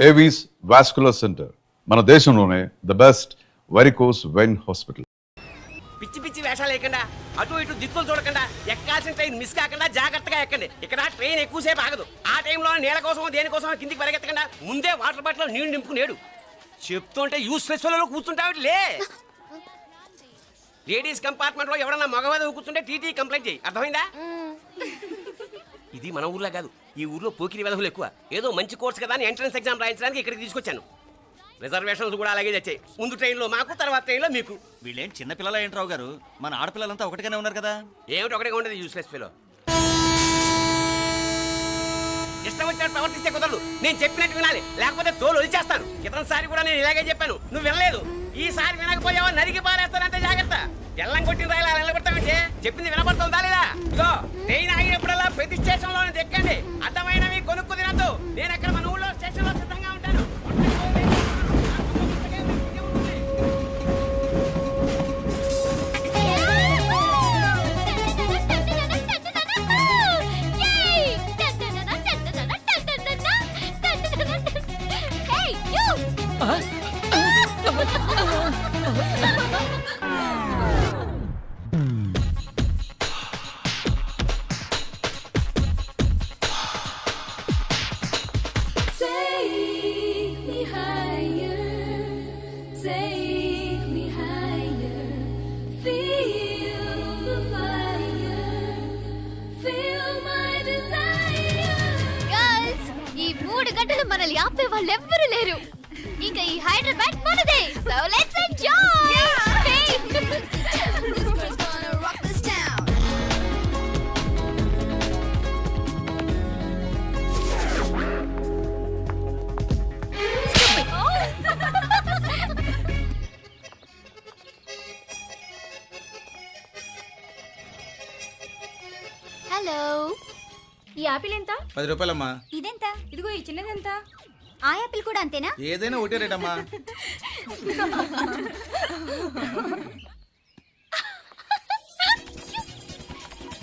Avis vascular centre మన దేశంలోనే the best varicose vein hospital. పిచ్చి పిచ్చి వేషాలు లేకుండా అటు ఇటు దిక్కులు చూడకుండా ఎక్కాల్సిన ట్రైన్ మిస్ కాకుండా జాగ్రత్తగా ఎక్కండి. ఇక్కడ ట్రైన్ ఎక్కువసేపు ఆగదు. ఆ టైంలో నీళ్ళ కోసం దేనికోసం కిందికి పరిగెత్తకుండా ముందే వాటర్ బాటిల్ నీళ్లు నింపుకునేడు. చెప్తుంటే యూస్లెస్ లో కూర్చుంటావు లే. లేడీస్ కంపార్ట్మెంట్ లో ఎవరన్నా మగవాది కూర్చుంటే టీటీ కంప్లైంట్ చేయి. అర్థమైందా? ఇది మన ఊర్లో కాదు. ఈ ఊర్లో పోకిరి వెధవులు ఎక్కువ. ఏదో మంచి కోర్స్ కదా అని ఎంట్రన్స్ ఎగ్జామ్ రాయించడానికి ఇక్కడికి తీసుకొచ్చాను. రిజర్వేషన్స్ కూడా అలాగే వచ్చాయి. ముందు ట్రైన్లో మాకు, తర్వాత ట్రైన్లో మీకు. వీళ్ళేం చిన్న పిల్లల ఏంట్రావు గారు? మన ఆడపిల్లలంతా ఒకటిగానే ఉన్నారు కదా. ఏమిటి ఒకటిగా ఉండేది యూస్లెస్ ఫెలో. ఇష్టం వచ్చినట్టు ప్రవర్తిస్తే కుదరదు. నేను చెప్పినట్టు వినాలి, లేకపోతే తోలు వదిలేస్తాను. ఇతనిసారి కూడా నేను ఇలాగే చెప్పాను, నువ్వు వినలేదు. ఈసారి వినకపోయావా నరికి పారేస్తానంటే జాగ్రత్త. ఎల్లం కొట్టిన రాయిలా నిలబడతామంటే చెప్పింది వినపడుతుందా లేదా? ఇగో ట్రైన్ ఆగినప్పుడల్లా ప్రతి స్టేషన్ లో ఎక్కండి. అర్థమైనవి కొనుక్కు తినద్దు. నేను అక్కడ మన ఊళ్ళో స్టేషన్ లో సిద్ధంగా ఉంటాను. మనల్ని ఆపే వాళ్ళు ఎవ్వరూ లేరు. ఇక ఈ హైదరాబాద్ మనదే. So let's enjoy. హలో, ఈ యాపిల్ ఎంత? 10 రూపాయలమ్మా. ఇదెంత? ఇదిగో ఈ చిన్నది ఎంత? ఆ యాపిల్ కూడా అంతేనా? ఏదైనా ఒకటే రేట్ అమ్మా.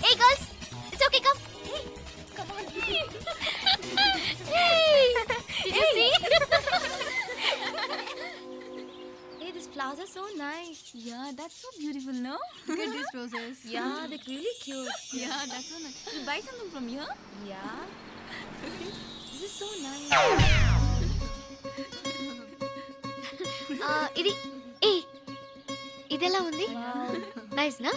Hey girls, it's okay, come. Come on. Hey, did you see? Hey, these flowers are so nice. Yeah, that's so beautiful, no? Look at these roses. Yeah, they're really cute. Yeah, that's so nice. You buy something from here? Yeah. This is so nice. ఇది ఇదెలా ఉంది? Nice నా?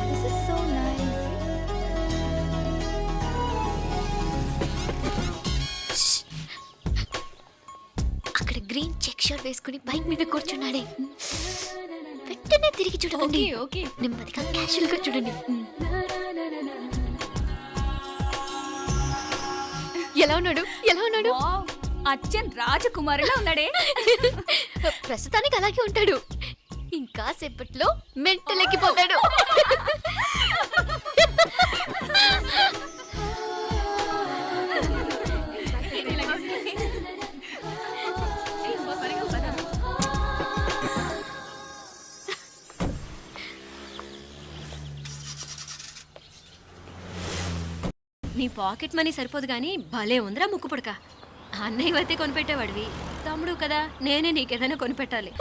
This is so nice. అక్కడ green check shirt వేసుకుని bike మీద కూర్చున్నాడే. వెంటనే తిరిగి చూడండి. ఓకే నెమ్మదిగా క్యాషువల్ గా చూడండి. ఎలా ఉన్నాడు? ఎలా ఉన్నాడు? అచ్చన్ రాజకుమారిలా ఉన్నాడే. ప్రస్తుతానికి అలాగే ఉంటాడు. ఇంకా సేపట్లో మెంటల్ ఎక్కిపోతాడు. నీ పాకెట్ మనీ సరిపోదు కానీ భలే ఉందిరా ముక్కు పుడక. అన్నయ్య అయితే కొనిపెట్టేవాడివి, తమ్ముడు కదా నేనే నీకేదైనా కొనిపెట్టాలి.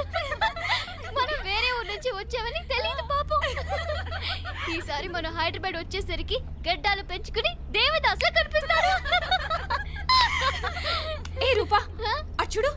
మనం వేరే ఊరు నుంచి వచ్చామని తెలియదు పాపం. ఈసారి మనం హైదరాబాద్ వచ్చేసరికి గడ్డాలు పెంచుకుని దేవదాసులా కనిపిస్తారు. ఏ రూపా, అచ్చుడు.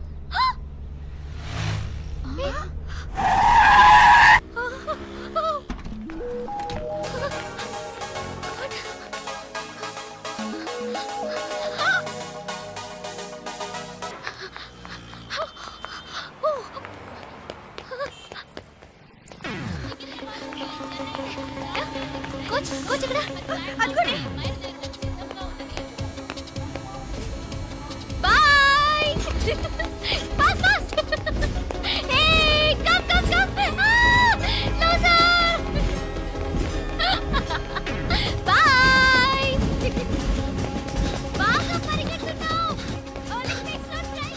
Boy. Fast fast. Hey, come come come. No sir. Boy. బాగా పరిగెడుతున్నావు. Only next time.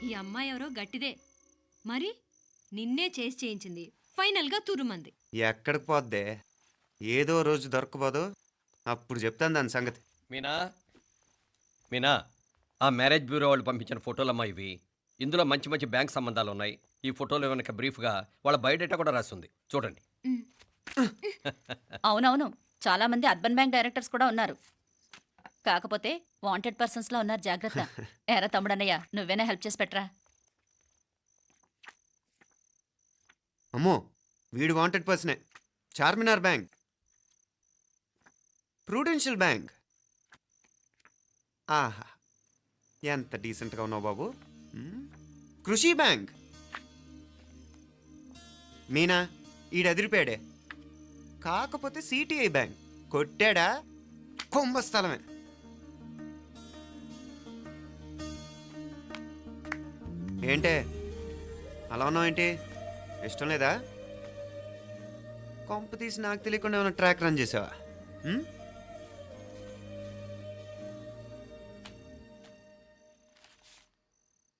ఈ అమ్మాయి ఎవరో గట్టిదే మరి నిన్నే చేసి చేయించింది ఫైనల్గా తురుమంది. ఎక్కడికి పోద్దే? ఏదో రోజు దొరకపోదు, అప్పుడు చెప్తాను దాని సంగతి. మీనా మీనా ఆ మ్యారేజ్ బ్యూరో వాళ్ళు పంపించిన ఫోటోలమ్మా ఇవి. ఇందులో మంచి మంచి బ్యాంక్ సంబంధాలు ఉన్నాయి. ఈ ఫోటోలో వెనక బ్రీఫ్గా వాళ్ళ బయోడేటా కూడా రాస్తుంది, చూడండి. అవునవును, చాలా మంది అర్బన్ బ్యాంక్ డైరెక్టర్స్ కూడా ఉన్నారు. కాకపోతే వాంటెడ్ పర్సన్స్ లో ఉన్నారు, జాగ్రత్త. ఎరా తమ్ముడన్నయ్య, నువ్వేనా హెల్ప్ చేసి పెట్టరా? అమ్మో, వీడు వాంటెడ్ పర్సనే. Charminar Bank, Prudential Bank. ఆహా, ఎంత డీసెంట్గా ఉన్నావు బాబు. కృషి బ్యాంక్. మీనా, ఈడెదిరిపాడే. కాకపోతే సిటిఐ బ్యాంక్ కొట్టాడా కుంభస్థలమే. ఏంటే అలా ఉన్నావు? ఏంటి ఇష్టం లేదా? కొంప తీసి నాకు తెలియకుండా ఏమైనా ట్రాక్ రన్ చేసావా?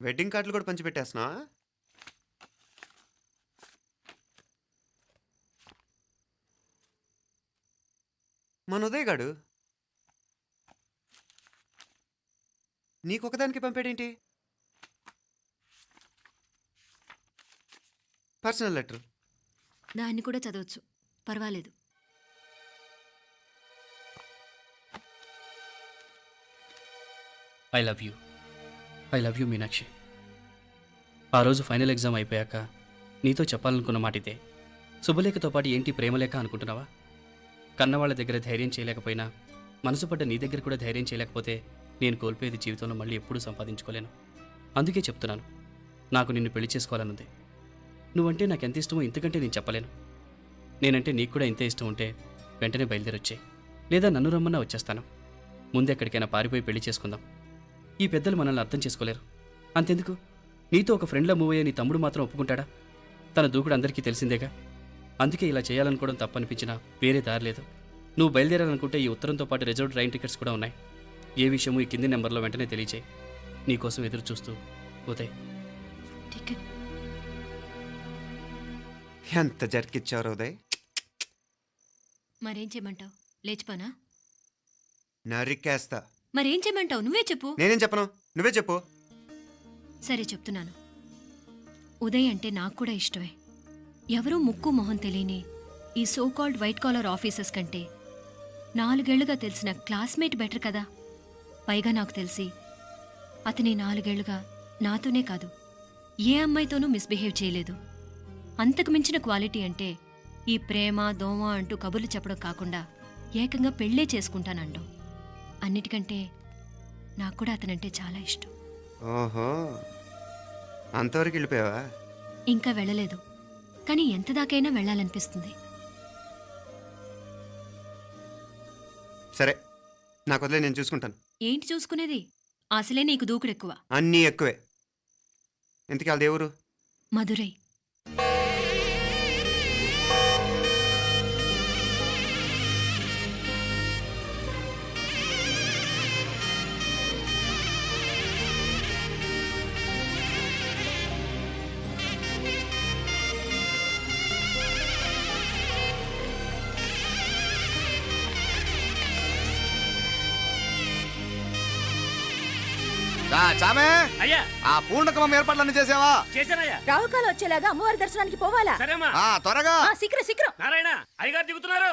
వెడ్డింగ్ కార్డులు కూడా పంచిపెట్టేస్తున్నావా? మన ఉదయ్ గాడు నీకొకదానికి పంపాడేంటి? Personal letter. దాన్ని కూడా చదవచ్చు, పర్వాలేదు. I love you Meenakshi. ఆ రోజు ఫైనల్ ఎగ్జామ్ అయిపోయాక నీతో చెప్పాలనుకున్న మాట ఇదే. శుభలేఖతో పాటు ఏంటి ప్రేమలేఖ అనుకుంటున్నావా? కన్నవాళ్ళ దగ్గర ధైర్యం చేయలేకపోయినా మనసు పడ్డ నీ దగ్గర కూడా ధైర్యం చేయలేకపోతే నేను కోల్పోయేది జీవితంలో మళ్ళీ ఎప్పుడూ సంపాదించుకోలేను. అందుకే చెప్తున్నాను, నాకు నిన్ను పెళ్లి చేసుకోవాలనుంది. నువ్వంటే నాకు ఎంత ఇష్టమో ఇంతకంటే నేను చెప్పలేను. నేనంటే నీకు కూడా ఇంతే ఇష్టం ఉంటే వెంటనే బయలుదేరొచ్చాయి, లేదా నన్ను రమ్మన్నా వచ్చేస్తాను. ముందు ఎక్కడికైనా పారిపోయి పెళ్లి చేసుకుందాం. ఈ పెద్దలు మనల్ని అర్థం చేసుకోలేరు. అంతెందుకు, నీతో ఒక ఫ్రెండ్లా మూవ్ అయ్యే నీ తమ్ముడు మాత్రం ఒప్పుకుంటాడా? తన దూకుడు అందరికీ తెలిసిందేగా. అందుకే ఇలా చేయాలనుకోవడం తప్పనిపించినా వేరే దారి లేదు. నువ్వు బయలుదేరాలనుకుంటే ఈ ఉత్తరంతో పాటు రిజర్వ్ ట్రైన్ టికెట్స్ కూడా ఉన్నాయి. ఏ విషయమూ ఈ కింది నెంబర్లో వెంటనే తెలియచేయి. నీకోసం ఎదురు చూస్తూ ఉదయ్. టికెట్ ఎంత జరికిచ్చారు ఉదయ్. మరేం చేయమంటావు? లేచిపోనా? నరికేస్తా. మరేం చేయమంటావు? నువ్వే చెప్పు. నేనేం చెప్పను, నువ్వే చెప్పు. సరే చెప్తున్నాను. ఉదయ్ అంటే నాకు కూడా ఇష్టమే. ఎవరూ ముక్కు మొహం తెలియని ఈ so called white collar officers కంటే 4 ఏళ్లుగా తెలిసిన క్లాస్మేట్ బెటర్ కదా. పైగా నాకు తెలిసి అతని 4 ఏళ్లుగా నాతోనే కాదు ఏ అమ్మాయితోనూ మిస్బిహేవ్ చేయలేదు. అంతకు మించిన క్వాలిటీ అంటే ఈ ప్రేమ దోమ అంటూ కబుర్లు చెప్పడం కాకుండా ఏకంగా పెళ్ళే చేసుకుంటానంటాం. అన్నిటికంటే నాకు కూడా అతనంటే చాలా ఇష్టం. ఓహో, అంతవరకు వెళ్ళిపోయావా? ఇంకా వెళ్ళలేదు, కానీ ఎంత దాకైనా వెళ్ళాలనిపిస్తుంది. సరే, నాకు వదిలే, నేను చూసుకుంటాను. ఏంటి చూసుకునేది? అసలే నీకు దూకుడెక్కువ. అన్నీ ఎక్కువే. ఇంతకీ వాళ్ళ దేవురు? మధురై. చామే, అయ్యా ఆ పూర్ణకమం ఏర్పాట్లన్నీ చేసావా? చేశానయ్యా. రాహుకాలు వచ్చేలాగా అమ్మవారి దర్శనానికి పోవాలా? సరేమ్మా. త్వరగా. శీఘ్రం శీఘ్రం. నారాయణ, అయ్యగారు దిగుతున్నారు.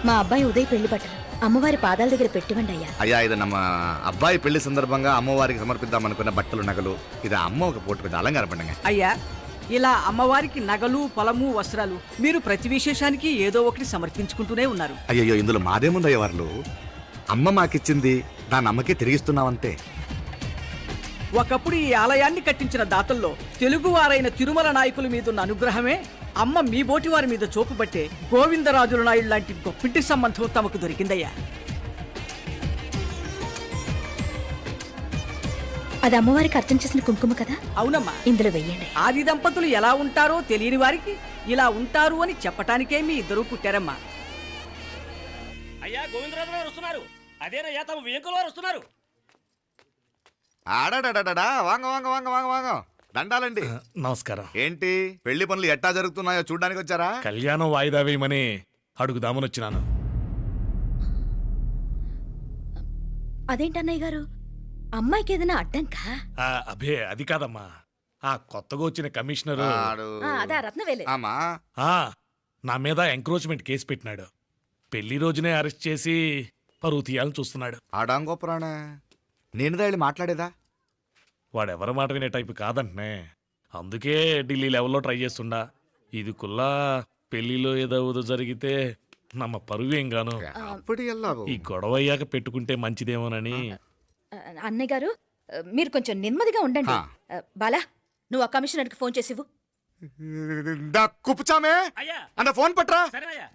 మా అబ్బాయి ఉదయ్ పెళ్లి బట్టలు అమ్మవారి పాదాల దగ్గర పెట్టివ్వండి అయ్యా. అయ్యా, ఇది నమ్మ అబ్బాయి పెళ్లి సందర్భంగా అమ్మవారికి సమర్పిద్దాం అనుకున్న బట్టలు నగలు. ఇది అమ్మ ఒక పూట పెద్ద అలంకార పండుగ. అయ్యా, ఇలా అమ్మవారికి నగలు పొలము వస్త్రాలు మీరు ప్రతి విశేషానికి ఏదో ఒకటి సమర్పించుకుంటూనే ఉన్నారు. అయ్యయ్యో, ఇందులో మాదేముందయ్య వాళ్ళు. అమ్మ మాకిచ్చింది దాని అమ్మకే తిరిగిస్తున్నామంతే. ఒకప్పుడు ఈ ఆలయాన్ని కట్టించిన దాతల్లో తెలుగువారైన తిరుమల నాయకుల మీదున్న అనుగ్రహమే అమ్మ మీ బోటి వారి మీద చూపుబట్టే గోవిందరాజుల నాయుడు లాంటి గొప్పింటి సంబంధం తమకు దొరికిందయ్యా. అది అమ్మవారికి అర్చన చేసిన కుంకుమ కదా? అవునమ్మా. ఇందులో వెయ్యండి. ఆది దంపతులు ఎలా ఉంటారో తెలియని వారికి ఇలా ఉంటారు అని చెప్పటానికే మీ ఇద్దరూ పుట్టారమ్మా. అయ్యా గోవిందరాజు గారు వస్తున్నారు. అదేనయ్యా తమ వెంకుల వారు వస్తున్నారు. ఆడాడా వాంగ వాంగ వాంగ వాంగ వాంగ దండాలండి. నమస్కారం. ఏంటి పెళ్లి పనులు ఎట్టా జరుగుతున్నాయో చూడడానికి వచ్చారా? కళ్యాణం వాయిదా వేయమని అడుగుదామని వచ్చినాను. అదేంటన్నయ్య గారు, అమ్మాయికి ఏదైనా అడ్డంకా? అభే అది కాదమ్మా, ఆ కొత్తగా వచ్చిన కమిషనర్ అదా రత్నవేలే. ఆమా నా మీద ఎంక్రోచ్మెంట్ కేసు పెట్టినాడు. పెళ్లి రోజునే అరెస్ట్ చేసి పరువు తీయాలని చూస్తున్నాడు. ఆడాంగోపురాణ నేనుదా వెళ్ళి మాట్లాడేదా? వాడెవరి మాట వినే టైపు కాదంటనే. అందుకే ఢిల్లీ లెవెల్లో ట్రై చేస్తుండా. ఇది కుల్లా పెళ్లిలో ఏదో జరిగితే నమ్మ పరువేం గాను. ఈ గొడవ అయ్యాక పెట్టుకుంటే మంచిదేమోనని. అన్నయ్య గారు మీరు కొంచెం నెమ్మదిగా ఉండండి. బాలా, నువ్వు ఆ కమిషనర్కి ఫోన్ చేసివు. కుప్పుచామే అన్న ఫోన్ పట్రా. సరేనయ్యా.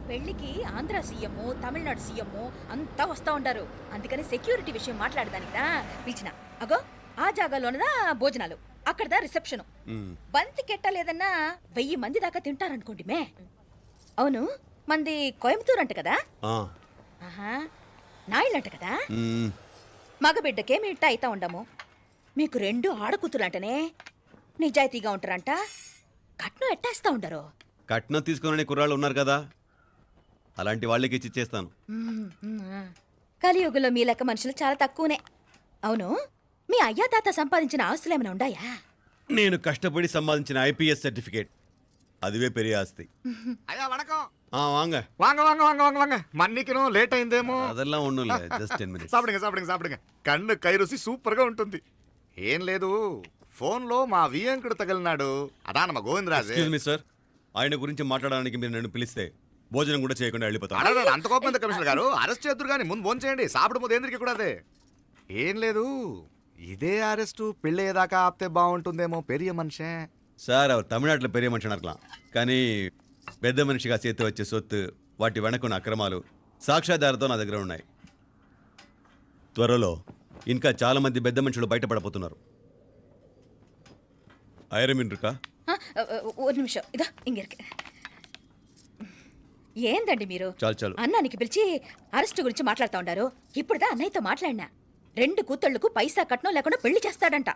పెళ్లికి ఆంధ్ర సీఎం, తమిళనాడు సీఎం అంతా వస్తా ఉంటారు. అందుకని సెక్యూరిటీ విషయం మాట్లాడదానికిదా పిలిచిన. అగో ఆ జాగాలోనదా భోజనాలు, అక్కడదా రిసెప్షన్. బంతి కెట్టలేదన్నా 1000 మంది దాకా తింటారనుకోండి మే. అవును, మంది కోయంబత్తూర్ అంట కదా? ఆహా, నాయుళ్ళంట కదా? మగబిడ్డకే మీ ఇట్ట అయితా ఉండము. మీకు 2 ఆడకూతులంటనే నిజాయితీగా ఉంటారంట. కట్నం ఎట్టేస్తా ఉండరు. కట్నం తీసుకునే కుర్రాళ్ళు ఉన్నారు కదా, అలాంటి వాళ్ళకి ఇచ్చేస్తాను. కలియుగంలో మీ లెక్క మనుషులు చాలా తక్కువనే. అవును, మీ అయ్యా తాత సంపాదించిన ఆస్తులు ఏమైనా ఉండాయా? నేను కష్టపడి సంపాదించిన ఐపీఎస్ సర్టిఫికేట్, అదివే పెరిగే ఆస్తి. అయ్యా వణకం. వాంగ వాంగ వాంగ వాంగ వాంగ వాంగ మన్నికిను లేట్ అయిందేమో. అదెల్లా ఉండు, జస్ట్ 10 minutes. సాப்பிடுங்க సాப்பிடுங்க సాப்பிடுங்க. కన్ను కై రుచి సూపర్ గా ఉంటుంది. ఏం లేదు, ఫోన్ లో మా వియంకుడు తగిలినాడు. అదా నమ్మ గోవిందరాజు. ఎక్స్క్యూజ్ మీ సార్, ఆయన గురించి మాట్లాడడానికి మీరు నన్ను పిలిస్తే భోజనం కూడా చేయకుండా వెళ్ళిపోతాను. అడగ అంత కోపం ఎంత కమిషనర్ గారు? అరెస్ట్ చేద్దరు కానీ ముందు ఫోన్ చేయండి. సాப்பிడు ముందు ఎందుకు కూడా అదే. ఏం లేదు, ఇదే అరెస్టు పెళ్ళేదాకా ఆపితే బాగుంటుందేమో. పెరియ మనిషే సార్, அவர் தமிழ்நாட்டில் பெரிய మనిషి అనర్కలాం, కానీ పెద్ద మనిషిగా చేతి వచ్చే సొత్తు, వాటి వెనకున్న అక్రమాలు సాక్ష్యాధారతో నా దగ్గర ఉన్నాయి. త్వరలో ఇంకా చాలా మంది పెద్ద మనుషులు బయటపడబోతున్నారు. ఐరమిన్ రుకా ఒక నిమిషం, ఇదా ఇంక ఏందండి మీరు? చాలు అన్నానికి పిలిచి అరెస్ట్ గురించి మాట్లాడుతూ ఉండారు. ఇప్పుడుదా అన్నయ్యతో మాట్లాడినా 2 కూతుళ్లకు పైసా కట్నం లేకుండా పెళ్లి చేస్తాడంట.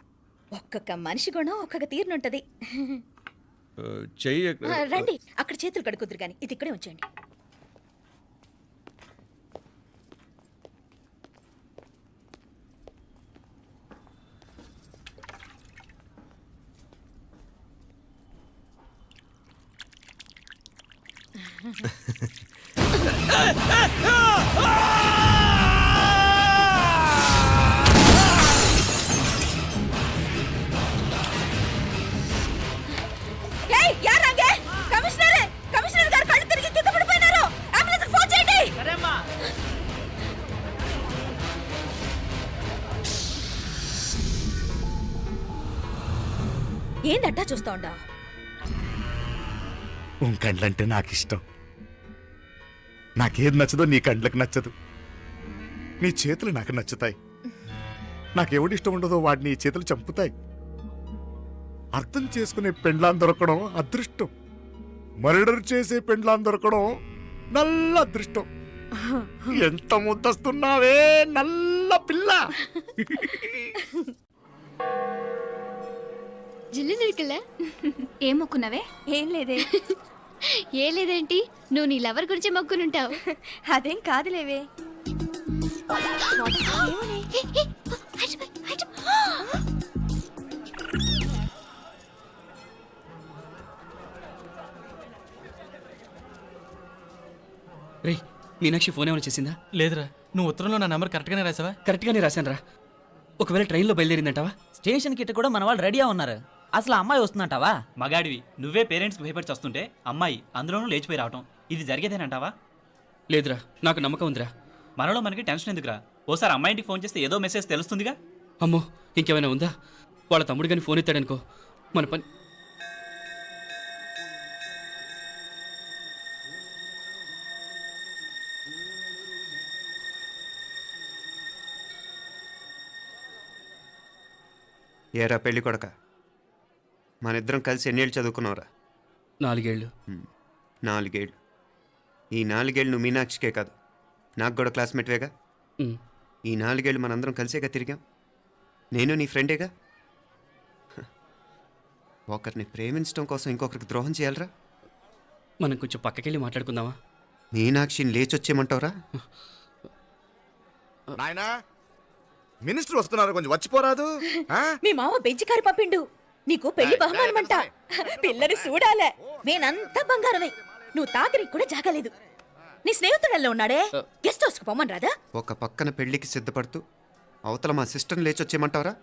ఒక్కొక్క మనిషి గుణం ఒక్కొక్క తీరునుంటది. చెయ్యి రండి, అక్కడ చేతులు కడుకుదురు గాని ఇది ఇక్కడే ఉంచండి. కమిషనర్ గారు కళ్ళు తిరిగి కింద పడిపోయినారు. అంబులెన్స్ ఫోన్ చేయండి. సరేమ్మా. ఏందట్టా చూస్తా ఉండా? కండ్లంటే నాకు ఇష్టం. నాకేది నచ్చదో నీ కండ్లకు నచ్చదు. నీ చేతులు నాకు నచ్చుతాయి. నాకెవడి ఇష్టం ఉండదో వాడిని నీ చేతులు చంపుతాయి. అర్థం చేసుకునే పెండ్లాం దొరకడం అదృష్టం. మర్డర్ చేసే పెండ్లాం దొరకడం నల్ల అదృష్టం. ఎంత ముద్దస్తున్నావే నల్ల పిల్ల. జిల్లు నిరికలే. ఏం మొక్కున్నావే? ఏం లేదే. ఏ లేదేంటి, నువ్వు నీ లవర్ గురించి మొక్కునుంటావు. అదేం కాదులేవే. రే, మీనాక్షి ఫోన్ ఏమైనా చేసిందా? లేదురా, నువ్వు ఉత్తరంలో నా నెంబర్ కరెక్ట్గానే రాసావా? కరెక్ట్గానే రాశాను రా. ఒకవేళ ట్రైన్లో బయలుదేరిందంటావా? స్టేషన్ కిட்ட కూడా మన వాళ్ళు రెడీగా ఉన్నారు. అసలు అమ్మాయి వస్తుందంటావా? మగాడివి నువ్వే పేరెంట్స్కి భయపడి వస్తుంటే అమ్మాయి అందులోనూ లేచిపోయి రావటం ఇది జరిగేదేనంటావా? లేదురా, నాకు నమ్మకం ఉందిరా. మనలో మనకి టెన్షన్ ఎందుకురా? ఓసారి అమ్మాయి ఇంటికి ఫోన్ చేస్తే ఏదో మెసేజ్ తెలుస్తుందిగా. అమ్మో, ఇంకేమైనా ఉందా? వాళ్ళ తమ్ముడు కానీ ఫోన్ ఎత్తాడనుకో, మన పని. ఏరా పెళ్ళి కొడక, మన ఇద్దరం కలిసి ఎన్నేళ్ళు చదువుకున్నావురా? 4 ఏళ్ళు. 4 ఏళ్ళు. ఈ 4 ఏళ్ళు నువ్వు మీనాక్షికే కాదు, నాకు కూడా క్లాస్మేట్వేగా. ఉమ్. ఈ 4 ఏళ్ళు మనందరం కలిసేగా తిరిగాం. నేను నీ ఫ్రెండేగా. ఒకరిని ప్రేమించడం కోసం ఇంకొకరికి ద్రోహం చేయాలరా? మనం కొంచెం పక్కకెళ్ళి మాట్లాడుకుందామా? మీనాక్షిని లేచొచ్చేయమంటావురా? నాయనా, మినిస్టర్ వస్తున్నారు, కొంచెం వచ్చిపోరాదు. మీ మామ బెంచి కారు పంపిండు. నీకు పెళ్లి బహుమానమంట. పిల్లని చూడాలే. నేనంతా బంగారమే. నువ్వు తాకరికి కూడా జాగలేదు. నీ స్నేహితుడల్లో ఉన్నాడే, గెస్ట్ హౌస్కి పొమ్మని రాదా? ఒక పక్కన పెళ్లికి సిద్ధపడుతూ అవతల మా సిస్టర్ని లేచొచ్చేయమంటావరా?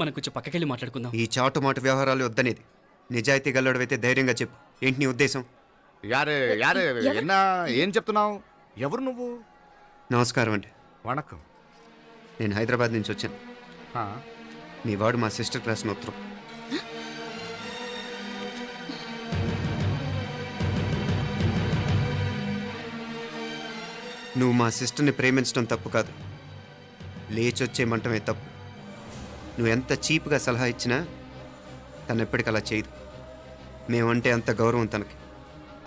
మనం కొంచెం పక్కకెళ్ళి మాట్లాడుకుందాం. ఈ చాటుమాటు వ్యవహారాలు వద్దనేది. నిజాయితీ గల్లడవైతే ధైర్యంగా చెప్పు, ఏంటి నీ ఉద్దేశం? యారే యారే, ఎన్నా ఏం చెప్తున్నావు? ఎవరు నువ్వు? నమస్కారం అండి. వణకం. నేను హైదరాబాద్ నుంచి వచ్చాను. మీ వాడు మా సిస్టర్ రాసిన ఉత్తరం. నువ్వు మా సిస్టర్ని ప్రేమించడం తప్పు కాదు, లేచొచ్చేయమంటమే తప్పు. నువ్వు ఎంత చీప్గా సలహా ఇచ్చినా తను ఎప్పటికీ అలా చేయదు. మేమంటే అంత గౌరవం తనకి,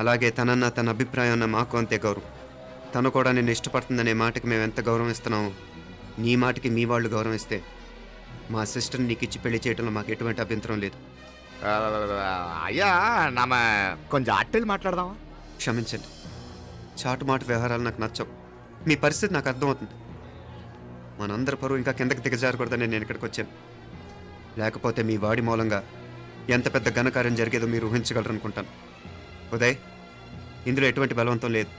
అలాగే తనన్న తన అభిప్రాయం అన్న మాకు అంతే గౌరవం. తను కూడా నేను ఇష్టపడుతుందనే మాటకి మేము ఎంత గౌరవం ఇస్తున్నామో నీ మాటకి మీ వాళ్ళు గౌరవం ఇస్తే మా సిస్టర్ని నీకు ఇచ్చి పెళ్లి చేయడంలో మాకు ఎటువంటి అభ్యంతరం లేదు. అయ్యా నామ కొంచెం అట్టెలు మాట్లాడదామా? క్షమించండి, చాటుమాటు వ్యవహారాలు నాకు నచ్చవు. మీ పరిస్థితి నాకు అర్థమవుతుంది. మనందరి పరువు ఇంకా కిందకి దిగజారకూడదని నేను ఇక్కడికి వచ్చాను. లేకపోతే మీ వాడి మూలంగా ఎంత పెద్ద ఘనకార్యం జరిగేదో మీరు ఊహించగలరు అనుకుంటాను. ఉదయ్, ఇందులో ఎటువంటి బలవంతం లేదు.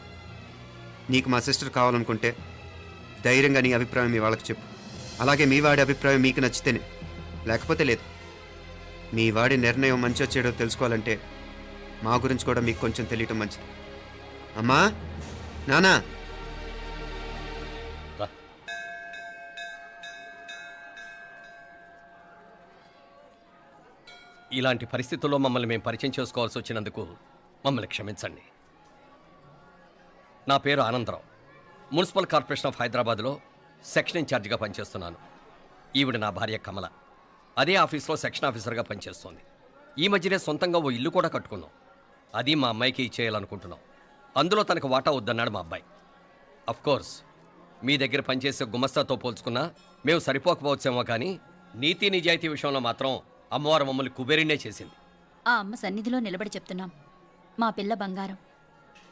నీకు మా సిస్టర్ కావాలనుకుంటే ధైర్యంగా నీ అభిప్రాయం మీ వాళ్ళకి చెప్పు. అలాగే మీ వాడి అభిప్రాయం మీకు నచ్చితేనే, లేకపోతే లేదు. మీ వాడి నిర్ణయం మంచో చెడో తెలుసుకోవాలంటే మా గురించి కూడా మీకు కొంచెం తెలియటం మంచిది. అమ్మా, నానా, ఇలాంటి పరిస్థితుల్లో మమ్మల్ని మేము పరిచయం చేసుకోవాల్సి వచ్చినందుకు మమ్మల్ని క్షమించండి. నా పేరు ఆనందరావు. మున్సిపల్ కార్పొరేషన్ ఆఫ్ హైదరాబాద్లో సెక్షన్ ఇన్ఛార్జిగా పనిచేస్తున్నాను. ఈవిడ నా భార్య కమల. అదే ఆఫీస్లో సెక్షన్ ఆఫీసర్గా పనిచేస్తోంది. ఈ మధ్యనే సొంతంగా ఓ ఇల్లు కూడా కట్టుకున్నాం. అది మా అమ్మాయికి ఇచ్చేయాలనుకుంటున్నాం. అందులో తనకు వాటా వద్దన్నాడు మా అబ్బాయి. అఫ్కోర్స్ మీ దగ్గర పనిచేసే గుమస్తాతో పోల్చుకున్నా మేము సరిపోకపోవచ్చేమో, కానీ నీతి నిజాయితీ విషయంలో మాత్రం అమ్మవారు మమ్మల్ని కుబేరినే చేసింది. ఆ అమ్మ సన్నిధిలో నిలబడి చెప్తున్నాం, మా పిల్ల బంగారం.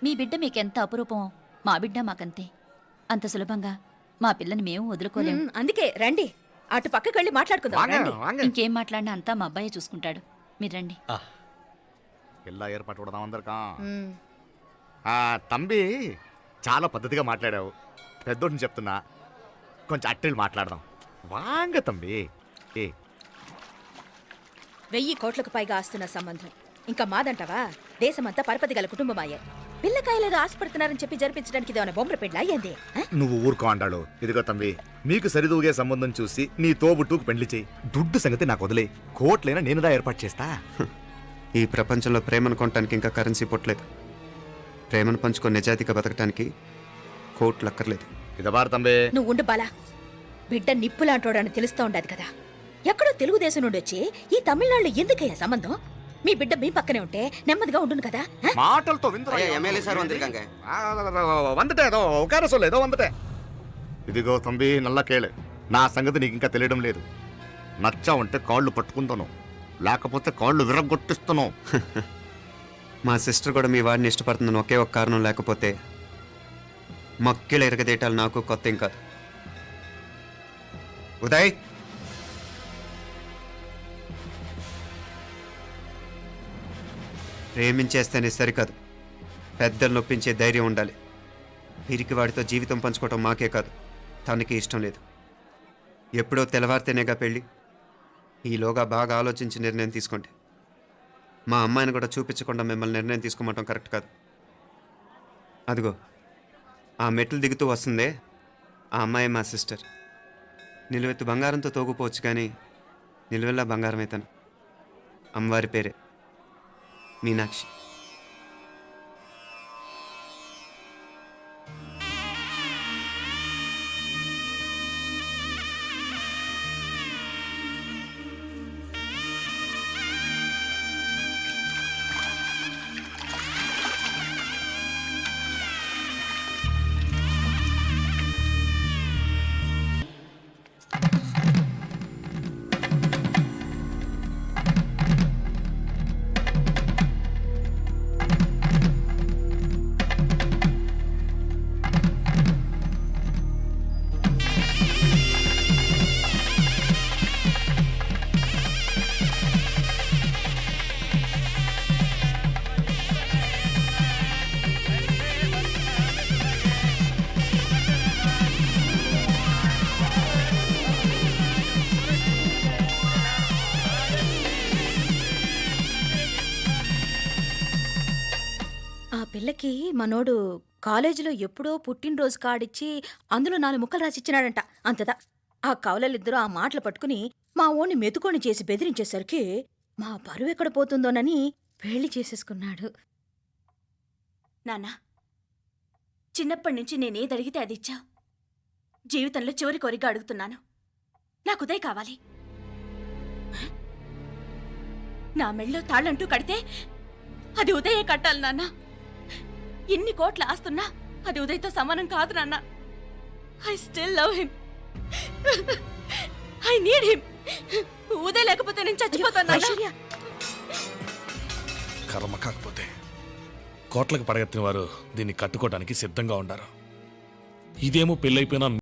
మీ బిడ్డ మీకెంత అపురూపమో మా బిడ్డ మాకంతే. అంత సులభంగా మా పిల్లని మేము వదులుకోలేము. అందుకే రండి, అటు పక్కకి వెళ్ళి మాట్లాడుకుందాం. రండి. ఇంకేం మాట్లాడినా అంతా మా అబ్బాయే చూసుకుంటాడు. మీరు రండి. ఎలా ఏర్పాటు కొడదాం అందరికా. తంబి, చాలా పద్ధతిగా మాట్లాడావు. పెద్దోడిని చెప్తున్నా, కొంచెం అట్టెలు మాట్లాడదాం. వాంగ తంబి. 1000 కోట్లకు పైగా ఆస్తున్న సంబంధం ఇంకా మాదంటావా? దేశమంతా పరపతి గల కుటుంబమాయే. పిల్లకాయలేదో ఆశపడుతున్నారని చెప్పి జరిపించడానికి ఇదేమైనా బొమ్మర పెళ్ళి అయ్యింది? నువ్వు ఊరుకో అండాడు. ఇదిగో తంబి, మీకు సరిదూగే సంబంధం చూసి నీ తోబుట్టుకు పెళ్లి చేయి. దుడ్డు సంగతి నాకు వదిలే. కోట్లైనా నేనుదా ఏర్పాటు చేస్తా. ఈ ప్రపంచంలో ప్రేమను కొనటానికి ఇంకా కరెన్సీ పుట్టలేదు. ప్రేమను పంచుకొని నిజాయితీగా బతకటానికి కోట్లు అక్కర్లేదు. ఇదబారు తంబే. నువ్వు ఉండు బాలా. బిడ్డ నిప్పులాంటోడని తెలుస్తూ ఉండదు కదా. ఎక్కడో తెలుగుదేశం నుండి వచ్చి ఈ తమిళనాడులో ఎందుకయ్యా సంబంధం? మీ బిడ్డ మీ పక్కనే ఉంటే నెమ్మదిగా ఉండును కదా. మాటలతో ఇదిగో తంబి, నల్ల కేళే. నా సంగతి నీకు ఇంకా తెలియడం లేదు. నచ్చా ఉంటే కాళ్ళు పట్టుకుంటాను, లేకపోతే కాళ్ళు విరగొట్టిస్తాను. మా సిస్టర్ కూడా మీ వాడిని ఇష్టపడుతుందని ఒకే ఒక కారణం లేకపోతే మక్కిల ఎరగదేటాలు నాకు కొత్త ఏం కాదు. ఉదయ్, ప్రేమించేస్తేనే సరికాదు, పెద్దలు నొప్పించే ధైర్యం ఉండాలి. వీరికి వాడితో జీవితం పంచుకోవటం మాకే కాదు, తనకి ఇష్టం లేదు. ఎప్పుడో తెల్లవారితేనేగా పెళ్ళి. ఈలోగా బాగా ఆలోచించి నిర్ణయం తీసుకోండి. మా అమ్మాయిని కూడా చూపించకుండా మిమ్మల్ని నిర్ణయం తీసుకోమంటాం కరెక్ట్ కాదు. అదిగో ఆ మెట్లు దిగుతూ వస్తుందే, ఆ అమ్మాయి మా సిస్టర్. నిలువెత్తు బంగారంతో తోగుపోవచ్చు కానీ నిలువెల్లా బంగారం అవుతాను. అమ్మవారి పేరే మీనాక్షి. పిల్లకి మనోడు కాలేజీలో ఎప్పుడో పుట్టినరోజు కార్డిచ్చి అందులో 4 ముక్కలు రాసిచ్చినాడంట. అంతదా ఆ కవలలిద్దరూ ఆ మాటలు పట్టుకుని మా ఓణ్ణి మెతుకొని చేసి బెదిరించేసరికి మా పరువు ఎక్కడ పోతుందోనని పెళ్లి చేసేసుకున్నాడు. నాన్నా, చిన్నప్పటి నుంచి నేనేదడిగితే అది ఇచ్చా. జీవితంలో చివరి కోరిక అడుగుతున్నాను. నాకు ఉదయ్ కావాలి. నా మెళ్ళో తాళ్ళంటూ కడితే అది ఉదయే కట్టాలి నాన్న. ఎన్ని కోట్ల ఆస్తున్నా అది ఉదయ్తో సమానం కాదు నాన్న. I still love him. I need him. Uday లేకపోతే నేను చచ్చిపోతాను. కర్మ కాకపోతే కోట్లకు పడగెత్తిన వారు దీన్ని కట్టుకోవడానికి సిద్ధంగా ఉండారు. ఇదేమో పెళ్ళైపోయినా